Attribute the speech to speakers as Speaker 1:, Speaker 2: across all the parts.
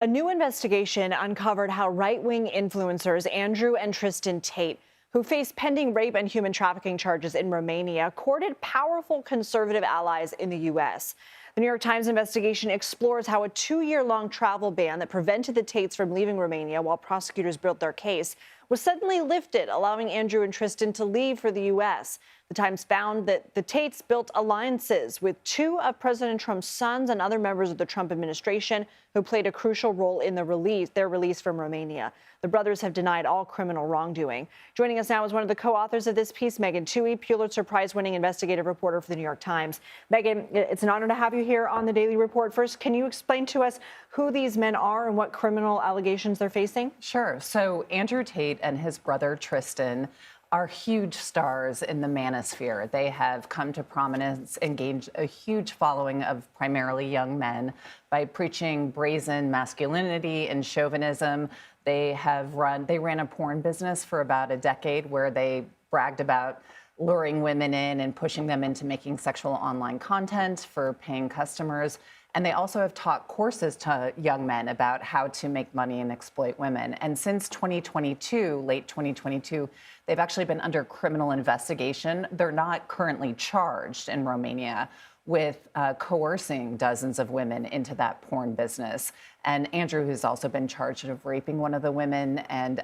Speaker 1: A new investigation uncovered how right-wing influencers Andrew and Tristan Tate, who face pending rape and human trafficking charges in Romania, courted powerful conservative allies in the U.S. The New York Times investigation explores how a 2-year-long travel ban that prevented the Tates from leaving Romania while prosecutors built their case was suddenly lifted, allowing Andrew and Tristan to leave for the U.S. The Times found that the Tates built alliances with 2 of President Trump's sons and other members of the Trump administration who played a crucial role in their release from Romania. The brothers have denied all criminal wrongdoing. Joining us now is one of the co-authors of this piece, Megan Twohey, Pulitzer Prize-winning investigative reporter for the New York Times. Megan, it's an honor to have you here on the Daily Report. First, can you explain to us who these men are and what criminal allegations they're facing?
Speaker 2: Sure. So Andrew Tate and his brother Tristan are huge stars in the manosphere. They have come to prominence and gained a huge following of primarily young men by preaching brazen masculinity and chauvinism. They ran a porn business for about a decade where they bragged about luring women in and pushing them into making sexual online content for paying customers. And they also have taught courses to young men about how to make money and exploit women. And since 2022, late 2022, they've actually been under criminal investigation. They're not currently charged in Romania with coercing dozens of women into that porn business. And Andrew has also been charged of raping one of the women and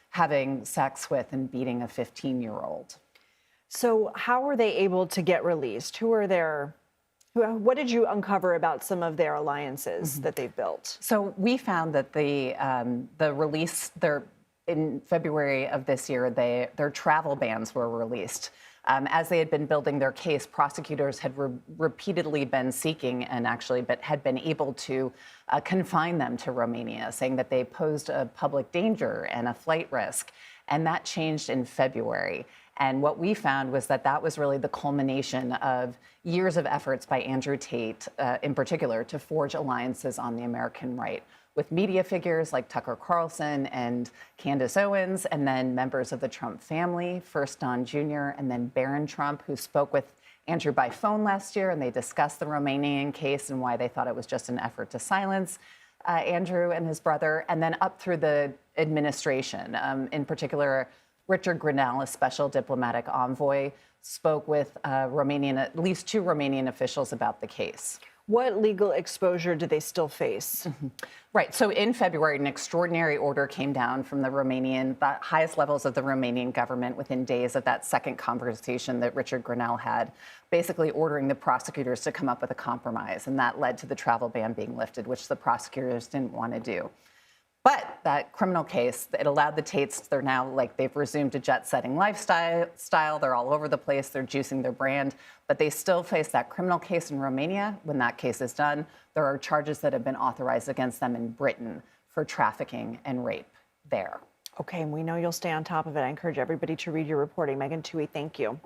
Speaker 2: having sex with and beating a 15-year-old.
Speaker 1: So how were they able to get released? What did you uncover about some of their alliances that they've built?
Speaker 2: So we found that in February of this year, their travel bans were released. As they had been building their case, prosecutors had repeatedly been seeking and had been able to confine them to Romania, saying that they posed a public danger and a flight risk. And that changed in February. And what we found was that that was really the culmination of years of efforts by Andrew Tate, in particular, to forge alliances on the American right with media figures like Tucker Carlson and Candace Owens, and then members of the Trump family, first Don Jr. and then Barron Trump, who spoke with Andrew by phone last year, and they discussed the Romanian case and why they thought it was just an effort to silence Andrew and his brother, and then up through the administration. In particular, Richard Grenell, a special diplomatic envoy, spoke with at least 2 Romanian officials about the case.
Speaker 1: What legal exposure do they still face?
Speaker 2: Right. So in February, an extraordinary order came down from the highest levels of the Romanian government within days of that second conversation that Richard Grenell had, basically ordering the prosecutors to come up with a compromise. And that led to the travel ban being lifted, which the prosecutors didn't want to do. But that criminal case, it allowed the Tates, they've resumed a jet-setting lifestyle. They're all over the place. They're juicing their brand. But they still face that criminal case in Romania. When that case is done, there are charges that have been authorized against them in Britain for trafficking and rape there.
Speaker 1: Okay, and we know you'll stay on top of it. I encourage everybody to read your reporting. Megan Twohey, thank you.